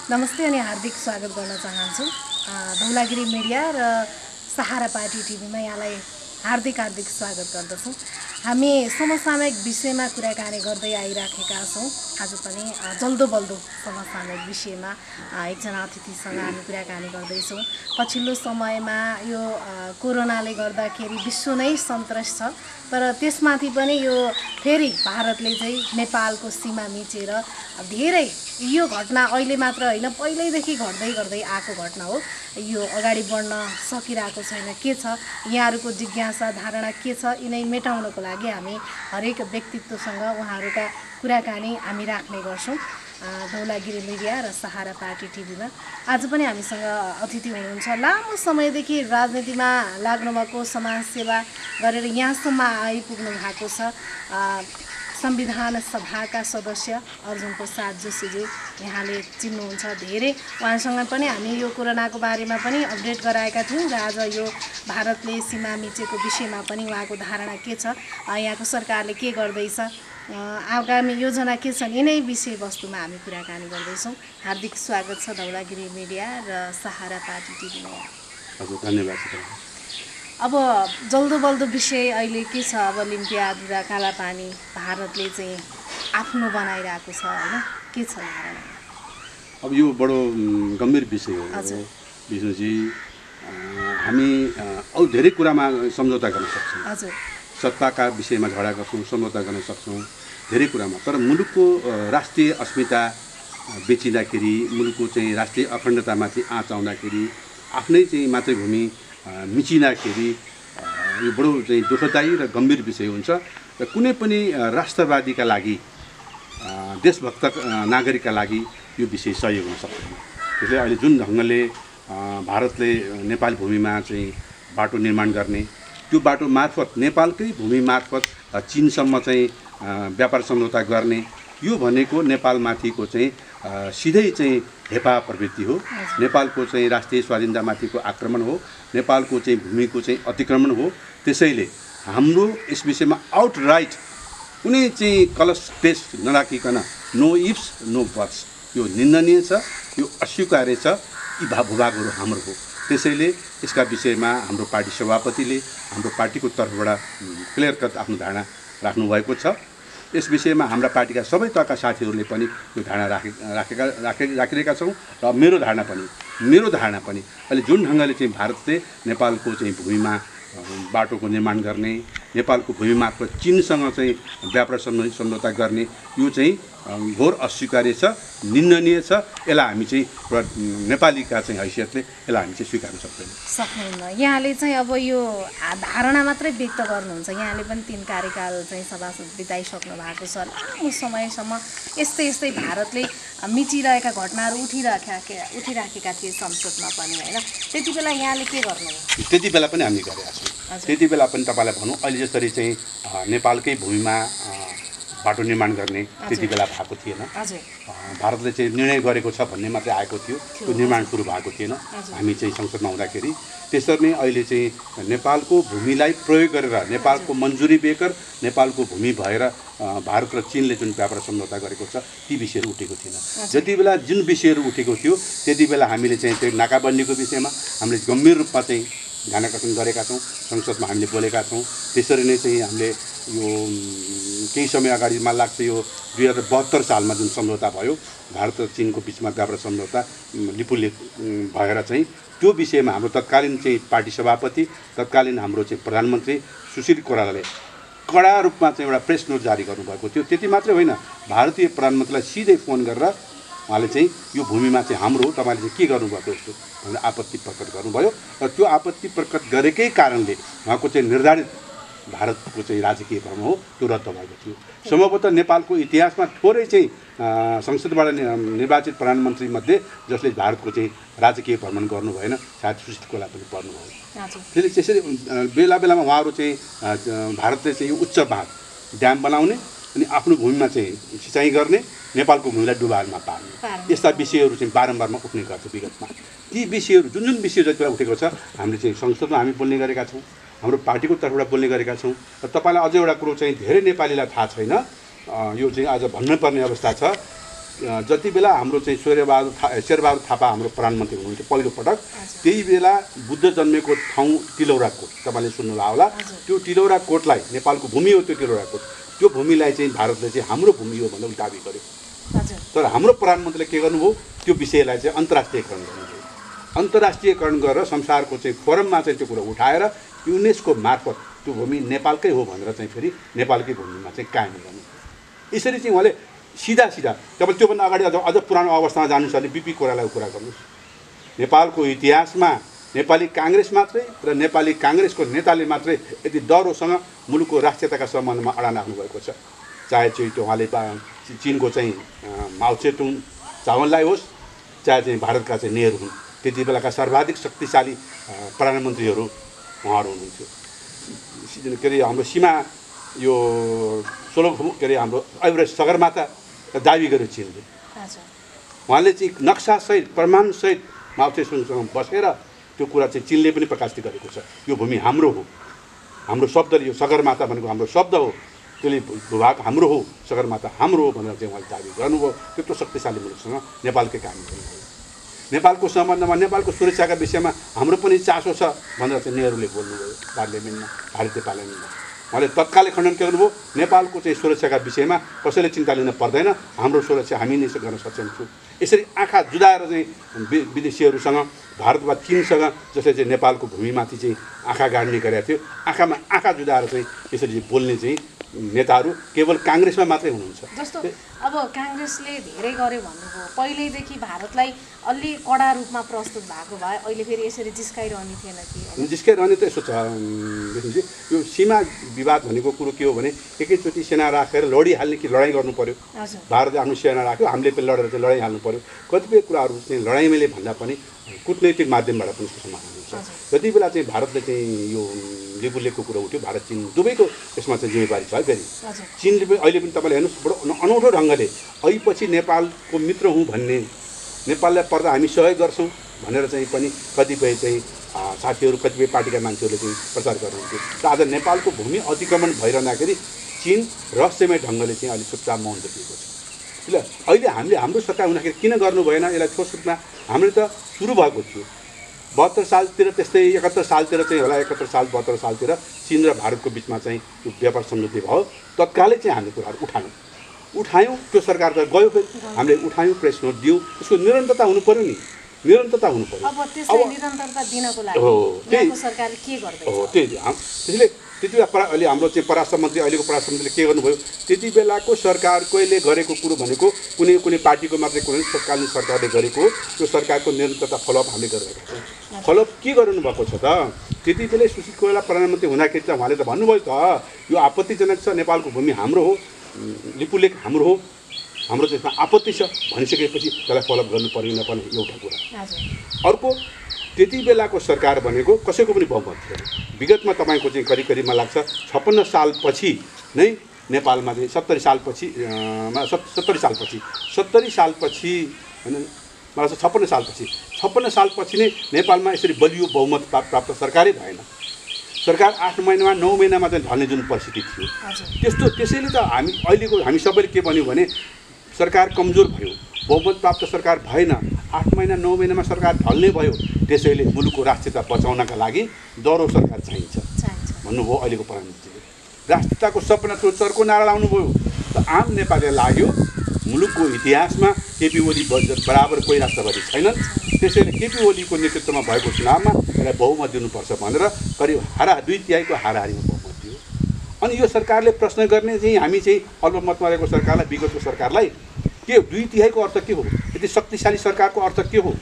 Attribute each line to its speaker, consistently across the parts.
Speaker 1: नमस्ते अनि हार्दिक स्वागत गर्न चाहन्छु धौलागिरी मिडिया र सहारा पार्टी टिभीमा यहाँलाई हार्दिक स्वागत गर्दछौँ। हामी समसामयिक विषयमा कुराकानी गर्दै आइराखेका छौँ। आज पनि जल्दो बल्दो समसामयिक विषयमा एकजना अतिथिसँग हामी कुराकानी गर्दैछौँ। पछिल्लो समयमा यो कोरोनाले गर्दाखेरि विश्व नै सन्त्रस्त छ, तर त्यसमाथि पनि यो फेरि भारतले चाहिँ नेपालको सीमा मिचेर धेरै यो घटना अहिले मात्र होइन, पहिल्यैदेखि गर्दै आएको घटना हो। यो अगाडि बढ्न सकिरहेको छैन। के छ यहाँहरूको जिज्ञासा धारणा के छ, यिनै मेटाउनको लागि हामी हरेक व्यक्तित्वसँग उहाँहरूका कुराकानी हामी राख्ने गर्छौँ धौलागिरी मिडिया र सहारा पार्टी टिभीमा। आज पनि हामीसँग अतिथि हुनुहुन्छ। लामो समयदेखि राजनीतिमा लाग्नुभएको, समाजसेवा गरेर यहाँसम्म आइपुग्नु भएको छ संविधान सभाका सदस्य अर्जुन प्रसाद जोशीज्यू, यहाँले चिन्नुहुन्छ धेरै। उहाँसँग पनि हामी यो कोरोनाको बारेमा पनि अपडेट गराएका थियौँ र आज यो भारतले सीमा मिचेको विषयमा पनि उहाँको धारणा के छ, यहाँको सरकारले के गर्दैछ, आगामी योजना के छन्, यिनै विषयवस्तुमा हामी कुराकानी गर्दैछौँ। हार्दिक स्वागत छ धौलागिरी मिडिया र सहारा पार्टी टिभीमा।
Speaker 2: हजुर, धन्यवाद।
Speaker 1: अब जल्दो बल्दो विषय अहिले के छ, अब लिम्पियाद र कालापानी भारतले चाहिँ आफ्नो बनाइरहेको छ होइन, के छ धारणा?
Speaker 2: अब यो बडो गम्भीर विषय हो विष्णुजी। हामी अरू धेरै कुरामा सम्झौता गर्न सक्छौँ।
Speaker 1: हजुर,
Speaker 2: सत्ताका विषयमा झगडा गर्छौँ, सम्झौता गर्न सक्छौँ धेरै कुरामा, तर मुलुकको राष्ट्रिय अस्मिता बेचिँदाखेरि, मुलुकको चाहिँ राष्ट्रिय अखण्डतामाथि आँच आउँदाखेरि, आफ्नै चाहिँ मातृभूमि मिचिँदाखेरि यो बडो चाहिँ दुःखदायी र गम्भीर विषय हुन्छ र कुनै पनि राष्ट्रवादीका लागि, देशभक्त नागरिकका लागि यो विषय सही हुन सक्दैन। त्यसले अहिले जुन ढङ्गले भारतले नेपाली भूमिमा चाहिँ बाटो निर्माण गर्ने, त्यो बाटो मार्फत नेपालकै भूमि मार्फत चीनसम्म चाहिँ व्यापार सम्झौता गर्ने, यो भनेको नेपालमाथिको चाहिँ सिधै चाहिँ हेपा प्रवृत्ति हो। नेपालको चाहिँ राष्ट्रिय स्वाधीनतामाथिको आक्रमण हो, नेपालको चाहिँ भूमिको चाहिँ अतिक्रमण हो। त्यसैले हाम्रो यस विषयमा आउटराइट कुनै चाहिँ कलस टेस्ट नराखिकन नो इफ्स नो बट्स, यो निन्दनीय छ, यो अस्वीकार्य छ। यी भूभागहरू हाम्रो हो। त्यसैले यसका विषयमा हाम्रो पार्टी सभापतिले हाम्रो पार्टीको तर्फबाट क्लियर कट आफ्नो धारणा राख्नुभएको छ। यस विषयमा हाम्रा पार्टीका सबै तहका साथीहरूले पनि यो धारणा राखिरहेका छौँ र मेरो धारणा पनि अहिले जुन ढङ्गले चाहिँ भारतले नेपालको चाहिँ भूमिमा बाटोको निर्माण गर्ने, नेपालको भूमि मार्फत चीनसँग चाहिँ व्यापार सम्झौता गर्ने, यो चाहिँ घोर अस्वीकार्य छ, निन्दनीय छ। यसलाई हामी चाहिँ नेपालीका चाहिँ हैसियतले यसलाई हामी चाहिँ स्वीकार्न
Speaker 1: सक्दैन। यहाँले चाहिँ अब यो धारणा मात्रै व्यक्त गर्नुहुन्छ। यहाँले पनि 3 कार्यकाल चाहिँ सभासद बिताइसक्नु भएको छ। लामो समयसम्म यस्तै भारतले मिचिरहेका घटनाहरू उठिराखेका थिए संसदमा पनि होइन। त्यति बेला यहाँले के गर्नुभयो?
Speaker 2: त्यति बेला पनि हामी गरेका छौँ। त्यति बेला पनि तपाईँलाई भनौँ, अहिले जसरी चाहिँ नेपालकै भूमिमा बाटो निर्माण गर्ने त्यति बेला भएको थिएन। भारतले चाहिँ निर्णय गरेको छ भन्ने मात्रै आएको थियो, त्यो निर्माण सुरु भएको थिएन। हामी चाहिँ संसदमा हुँदाखेरि त्यसरी नै अहिले चाहिँ नेपालको भूमिलाई प्रयोग गरेर, नेपालको मन्जुरी बेगर नेपालको भूमि भएर भारत र चीनले जुन व्यापार सम्झौता गरेको छ ती विषयहरू उठेको थिएन। जति बेला जुन विषयहरू उठेको थियो त्यति बेला हामीले चाहिँ त्यो नाकाबन्दीको विषयमा हामीले गम्भीर रूपमा चाहिँ ध्यानाकर्षण गरेका छौँ, संसदमा हामीले बोलेका छौँ। त्यसरी नै चाहिँ हामीले यो केही समय अगाडि मलाई लाग्छ यो 2072 सालमा जुन सम्झौता भयो भारत र चीनको बिचमा व्यापार सम्झौता लिपुले भएर चाहिँ त्यो विषयमा हाम्रो तत्कालीन चाहिँ पार्टी सभापति, तत्कालीन हाम्रो चाहिँ प्रधानमन्त्री सुशील कोइरालाले कडा रूपमा चाहिँ एउटा प्रेस नोट जारी गर्नुभएको थियो। त्यति मात्रै होइन, भारतीय प्रधानमन्त्रीलाई सिधै फोन गरेर उहाँले चाहिँ यो भूमिमा चाहिँ हाम्रो हो, तपाईँले चाहिँ के गर्नुभएको यस्तो भनेर आपत्ति प्रकट गर्नुभयो र त्यो आपत्ति प्रकट गरेकै कारणले उहाँको चाहिँ निर्धारित भारतको चाहिँ राजकीय भ्रमण हो त्यो रद्द भएको थियो। सम्भवतः नेपालको इतिहासमा थोरै चाहिँ संसदबाट निर्वाचित प्रधानमन्त्रीमध्ये जसले भारतको चाहिँ राजकीय भ्रमण गर्नु भएन, सायद सुशील कोइराला पनि पर्नुभयो। त्यसले त्यसरी बेला बेलामा उहाँहरू चाहिँ भारतले चाहिँ यो उच्च बाँध ड्याम बनाउने अनि आफ्नो भूमिमा चाहिँ सिँचाइ गर्ने, नेपालको भूमिलाई डुबारमा पार्ने, यस्ता विषयहरू चाहिँ बारम्बारमा उठ्ने गर्छ विगतमा। ती विषयहरू जुन विषय जति बेला उठेको छ हामीले चाहिँ संसदमा हामी बोल्ने गरेका छौँ, हाम्रो पार्टीको तर्फबाट बोल्ने गरेका छौँ। र तपाईँलाई अझै एउटा कुरो चाहिँ धेरै नेपालीलाई थाहा छैन, यो चाहिँ आज भन्नुपर्ने अवस्था छ। जति बेला हाम्रो चाहिँ शेरबहादुर थापा हाम्रो प्रधानमन्त्री हुनुहुन्थ्यो पहिलो पटक, त्यही बेला बुद्ध जन्मेको ठाउँ तिलौरा कोट, तपाईँले सुन्नुभयो होला। त्यो तिलौरा कोटलाई, नेपालको भूमि हो त्यो तिलौरा कोट, त्यो भूमिलाई चाहिँ भारतले चाहिँ हाम्रो भूमि हो भनेर दाबी गर्यो। तर हाम्रो प्रधानमन्त्रीले के गर्नुभयो, त्यो विषयलाई चाहिँ अन्तर्राष्ट्रियकरण गर्नुभयो। अन्तर्राष्ट्रियकरण गरेर संसारको चाहिँ फोरममा चाहिँ त्यो कुरा उठाएर युनेस्को मार्फत त्यो भूमि नेपालकै हो भनेर चाहिँ फेरि नेपालकै भूमिमा चाहिँ कायम गर्नुभयो। यसरी चाहिँ उहाँले सिधा तपाईँ त्योभन्दा अगाडि अझ पुरानो अवस्थामा जानु छ भने बिपी कोइरालाको कुरा गर्नुहोस्। नेपालको इतिहासमा नेपाली काङ्ग्रेस मात्रै र नेपाली काङ्ग्रेसको नेताले मात्रै यति डह्रोसँग मुलुकको राष्ट्रियताका सम्बन्धमा अडान राख्नुभएको छ। चाहे चाहिँ त्यो उहाँले चिनको चाहिँ माओ त्से-तुङ चावनलाई होस्, चाहे चाहिँ भारतका चाहिँ नेहरू हुन्, त्यति बेलाका सर्वाधिक शक्तिशाली प्रधानमन्त्रीहरू उहाँहरू हुनुहुन्थ्यो। के अरे हाम्रो सीमा यो 16 के अरे हाम्रो एभरेस्ट सगरमाथा दाबी गर्यो चिनले। उहाँले चाहिँ नक्सासहित प्रमाणसहित माओ त्से-तुङसँग बसेर त्यो कुरा चाहिँ चिनले पनि प्रकाशित गरेको छ। यो भूमि हाम्रो हो, हाम्रो शब्दले, यो सगरमाथा भनेको हाम्रो शब्द हो, त्यसले भूभाग हाम्रो हो, सगरमाथा हाम्रो हो भनेर चाहिँ उहाँले दाबी गर्नुभयो। त्यत्रो शक्तिशाली मुलुकसँग नेपालकै काम गर्नुभयो। नेपालको सम्बन्धमा, नेपालको सुरक्षाका विषयमा हाम्रो पनि चासो छ भनेर चाहिँ नेहरूले बोल्नुभयो पार्लियामेन्टमा, भारतीय पार्लियामेन्टमा। उहाँले तत्कालै खण्डन के गर्नुभयो, नेपालको चाहिँ सुरक्षाका विषयमा कसैले चिन्ता लिन पर्दैन, हाम्रो सुरक्षा हामी नै गर्न सक्षम छौँ। यसरी आँखा जुदाएर चाहिँ विदेशीहरूसँग, भारत वा चिनसँग जसले चाहिँ नेपालको भूमिमाथि चाहिँ आँखा गाड्ने गरेका थियो, आँखामा आँखा जुदाएर चाहिँ यसरी बोल्ने चाहिँ नेताहरू केवल काङ्ग्रेसमा मात्रै हुनुहुन्छ।
Speaker 1: जस्तो अब काङ्ग्रेसले धेरै गर्यो भन्नुभयो, पहिल्यैदेखि भारतलाई अलि कडा रूपमा प्रस्तुत भएको भए अहिले फेरि यसरी जिस्काइरहने थिएन कि?
Speaker 2: जिस्काइरहने त यसो छ, यो सीमा विवाद भनेको कुरो के हो भने एकैचोटि सेना राखेर लडिहाल्ने कि लडाइँ गर्नु पर्यो। भारतले आफ्नो सेना राख्यो, हामीले पनि लडेर चाहिँ लडाइहाल्नु पर्यो। कतिपय कुराहरू चाहिँ लडाइँले भन्दा पनि कूटनैतिक माध्यमबाट पनि समाधान हुन्छ। जति बेला चाहिँ भारतले चाहिँ यो लेबुलेको कुरा उठ्यो, भारत चिन दुवैको यसमा चाहिँ जिम्मेवारी छ है। फेरि चिनले पनि अहिले पनि तपाईँले हेर्नुहोस् बडो अनौठो ढङ्गले ऐपछि नेपालको मित्र हुँ भन्ने, नेपाललाई पर्दा हामी सहयोग गर्छौँ भनेर चाहिँ पनि कतिपय चाहिँ साथीहरू, कतिपय पार्टीका मान्छेहरूले चाहिँ प्रचार गर्नुहुन्थ्यो। र आज नेपालको भूमि अतिक्रमण भइरहँदाखेरि चिन रहस्यमय ढङ्गले चाहिँ अलिक चुपचाप मौन दिएको छ। ल अहिले हामीले हाम्रो सरकार हुँदाखेरि किन गर्नु भएन यसलाई ठोस रूपमा? हामीले त सुरु भएको थियो 72 सालतिर, त्यस्तै 71 सालतिर चाहिँ होला, 71 साल 72 सालतिर चिन र भारतको बिचमा चाहिँ त्यो व्यापार सम्झौता भयो। तत्कालै चाहिँ हामीले कुराहरू उठायौँ, त्यो सरकार त गयो, फेरि हामीले उठायौँ, प्रेस नोट दियौँ। त्यसको निरन्तरता हुनु पऱ्यो नि, निरन्तरता हुनु पऱ्यो।
Speaker 1: अब त्यसलाई निरन्तरता दिनको लागि यहाँको सरकारले के गर्दैछ? हो
Speaker 2: त्यही, त्यसले त्यति बेला अहिले हाम्रो चाहिँ परराष्ट्र मन्त्री, अहिलेको परराष्ट्र मन्त्रीले के गर्नुभयो, त्यति बेलाको सरकारले गरेको कुरो भनेको कुनै पार्टीको मात्रै कुरो, तत्कालीन सरकारले गरेको त्यो सरकारको निरन्तरता फलोअप हामीले गरिरहेका छौँ। फलोअप के गर्नुभएको छ त? त्यति बेलै सुशील कोइराला प्रधानमन्त्री हुँदाखेरि त उहाँले त भन्नुभयो त यो आपत्तिजनक छ, नेपालको भूमि हाम्रो हो, लिपुलेख हाम्रो हो, हाम्रो त्यसमा आपत्ति छ भनिसकेपछि त्यसलाई फलोअप गर्नु पर्ने नपर्ने एउटा कुरा। अर्को, त्यति बेलाको सरकार भनेको कसैको पनि बहुमत थिएन। विगतमा तपाईँको चाहिँ करिब मलाई लाग्छ 56 सालपछि नै नेपालमा चाहिँ 70 सालपछि होइन, मलाई लाग्छ 56 सालपछि नै नेपालमा यसरी बलियो बहुमत प्राप्त सरकारै भएन। सरकार 8 महिनामा 9 महिनामा चाहिँ ढल्ने जुन परिस्थिति थियो, त्यसैले त हामी सबैले के भन्यो भने सरकार कमजोर भयो, बहुमत प्राप्त सरकार भएन, 8 महिना 9 महिनामा सरकार ढल्ने भयो, त्यसैले मुलुकको राष्ट्रियता बचाउनका लागि डह्रो सरकार चाहिन्छ भन्नुभयो अहिलेको प्रधानमन्त्रीले। राष्ट्रियताको सपना चर्को नारा लाउनुभयो। त आम नेपालीलाई लाग्यो मुलुकको इतिहासमा केपी ओली बराबर कोही राष्ट्रवादी छैनन्, त्यसैले केपी ओलीको नेतृत्वमा भएको चुनावमा यसलाई बहुमत दिनुपर्छ भनेर करिब 2/3 हाराहारीमा बहुमत दियो। अनि यो सरकारले प्रश्न गर्ने चाहिँ हामी चाहिँ अल्पमतमा रहेको सरकारलाई, विगतको सरकारलाई के 2/3 अर्थ के हो? यति शक्तिशाली सरकारको अर्थ के हो?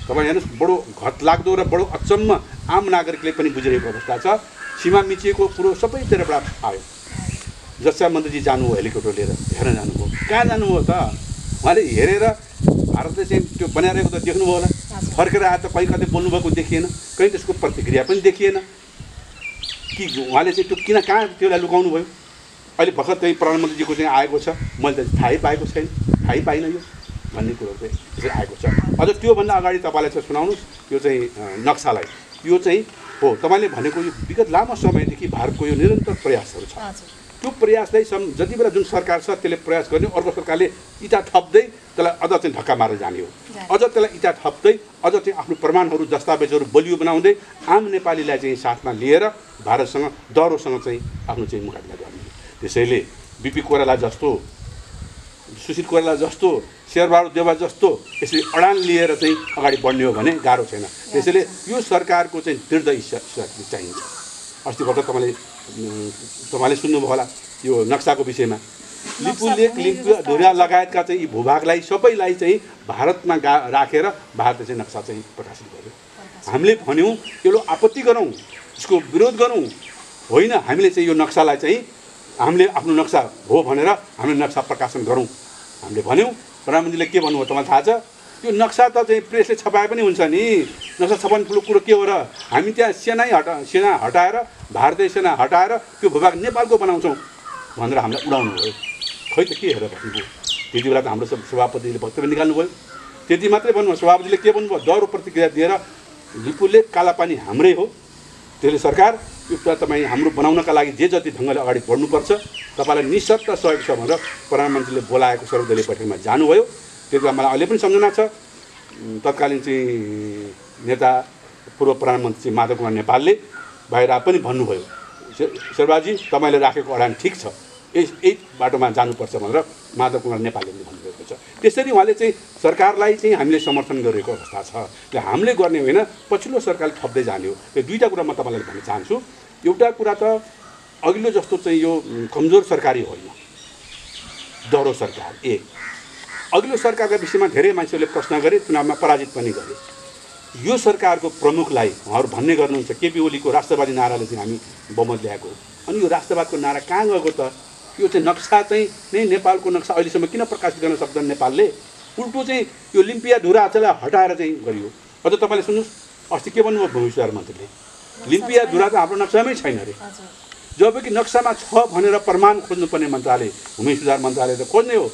Speaker 2: तपाईँ हेर्नुहोस्, बडो घतलाग्दो र बडो अचम्म आम नागरिकले पनि बुझिरहेको अवस्था छ। सीमा मिचिएको कुरो सबैतिरबाट आयो। जस्ता मन्त्रीजी जानुभयो हेलिकप्टर लिएर, हेर्न जानुभयो, कहाँ जानुभयो त? उहाँले हेरेर भारतले चाहिँ त्यो बनाइरहेको त देख्नुभयो होला, फर्केर आएर त कहीँ कतै बोल्नुभएको देखिएन, कहीँ त्यसको प्रतिक्रिया पनि देखिएन कि उहाँले चाहिँ त्यो कहाँ त्यसलाई लुकाउनु भयो। अहिले भर्खर चाहिँ प्रधानमन्त्रीजीको चाहिँ आएको छ, मैले त थाहै पाइनँ यो भन्ने कुरो चाहिँ त्यसरी आएको छ। अझ त्योभन्दा अगाडि तपाईँलाई चाहिँ सुनाउनुहोस्, यो चाहिँ नक्सालाई, यो चाहिँ हो तपाईँले भनेको यो विगत लामो समयदेखि भारतको यो निरन्तर प्रयासहरू छ। त्यो प्रयासलाई जति बेला जुन सरकार छ त्यसले प्रयास गर्ने, अर्को सरकारले इँटा थप्दै त्यसलाई अझ चाहिँ धक्का मारेर जाने हो। अझ त्यसलाई इँटा थप्दै अझ चाहिँ आफ्नो प्रमाणहरू दस्तावेजहरू बलियो बनाउँदै आम नेपालीलाई चाहिँ साथमा लिएर भारतसँग डह्रोसँग चाहिँ आफ्नो चाहिँ मुकाबिला गर्ने। त्यसैले बिपी कोइराला जस्तो, सुशील कोइराला जस्तो, शेरबहादुर देउवा जस्तो यसरी अडान लिएर चाहिँ अगाडि बढ्ने हो भने गाह्रो छैन। त्यसैले यो सरकारको चाहिँ दृढ इच्छा चाहिन्छ। अस्ति भर्खर तपाईँले सुन्नुभयो होला यो नक्साको विषयमा, लिपुलेक, लिम्पिया लगायतका चाहिँ यी भूभागलाई सबैलाई चाहिँ भारतमा राखेर भारतले चाहिँ नक्सा चाहिँ प्रकाशित गर्यो। हामीले भन्यौँ यसले आपत्ति गरौँ, यसको विरोध गरौँ होइन, हामीले चाहिँ यो नक्सालाई चाहिँ हामीले आफ्नो नक्सा हो भनेर हामीले नक्सा प्रकाशन गरौँ हामीले भन्यौँ। प्रधानमन्त्रीले के भन्नुभयो तपाईँलाई थाहा छ? यो नक्सा त चाहिँ प्रेसले छपाए पनि हुन्छ नि, नक्सा छपाउने ठुलो कुरो के हो र? हामी त्यहाँ सेना हटाएर, भारतीय सेना हटाएर त्यो भूभाग नेपालको बनाउँछौँ भनेर हामीलाई उडाउनु भयो। खै त के हेरेर बस्नुभयो? त्यति बेला त हाम्रो सभापतिले वक्तव्य निकाल्नुभयो। त्यति मात्रै भन्नुभयो, सभापतिले के भन्नुभयो? दह्रो प्रतिक्रिया दिएर लिपुलेक कालापानी हाम्रै हो, त्यसले सरकार यो तपाईँ हाम्रो बनाउनका लागि जे जति ढङ्गले अगाडि बढ्नुपर्छ, तपाईँलाई निशर्त सहयोग छ भनेर प्रधानमन्त्रीले बोलाएको सर्वदलीय बैठकमा जानुभयो। त्यो बेला मलाई अहिले पनि सम्झना छ, तत्कालीन चाहिँ नेता पूर्व प्रधानमन्त्री चाहिँ माधव कुमार नेपालले बाहिर पनि भन्नुभयो, शेरबहादुरजी तपाईँले राखेको अडान ठिक छ, यही बाटोमा जानुपर्छ भनेर माधव कुमार नेपालले पनि भन्नुभएको छ। त्यसरी उहाँले चाहिँ सरकारलाई चाहिँ हामीले समर्थन गरेको अवस्था छ। त्यो हामीले गर्ने होइन, पछिल्लो सरकारले थप्दै जाने हो। यो दुईवटा कुरा म तपाईँलाई भन्न चाहन्छु। एउटा कुरा त अघिल्लो जस्तो चाहिँ यो कमजोर सरकारी होइन, डह्रो सरकार। अघिल्लो सरकारका विषयमा धेरै मान्छेहरूले प्रश्न गरे, चुनावमा पराजित पनि गरे। यो सरकारको प्रमुखलाई उहाँहरू भन्ने गर्नुहुन्छ केपी ओलीको राष्ट्रवादी नाराले चाहिँ हामी बहुमत ल्याएको, अनि यो राष्ट्रवादको नारा कहाँ गएको त? यो चाहिँ नक्सा चाहिँ नै नेपालको नक्सा अहिलेसम्म किन प्रकाशित गर्न सक्दैन नेपालले? उल्टो चाहिँ यो लिम्पिया धुराचलाई हटाएर चाहिँ गरियो। अझ तपाईँले सुन्नुहोस्, अस्ति के भन्नुभयो भूमि सुधार मन्त्रीले? लिम्पिया धुरा त हाम्रो नक्सामै छैन अरे, जबकि नक्सामा छ भनेर प्रमाण खोज्नुपर्ने मन्त्रालय, भूमि सुधार मन्त्रालय त खोज्ने हो।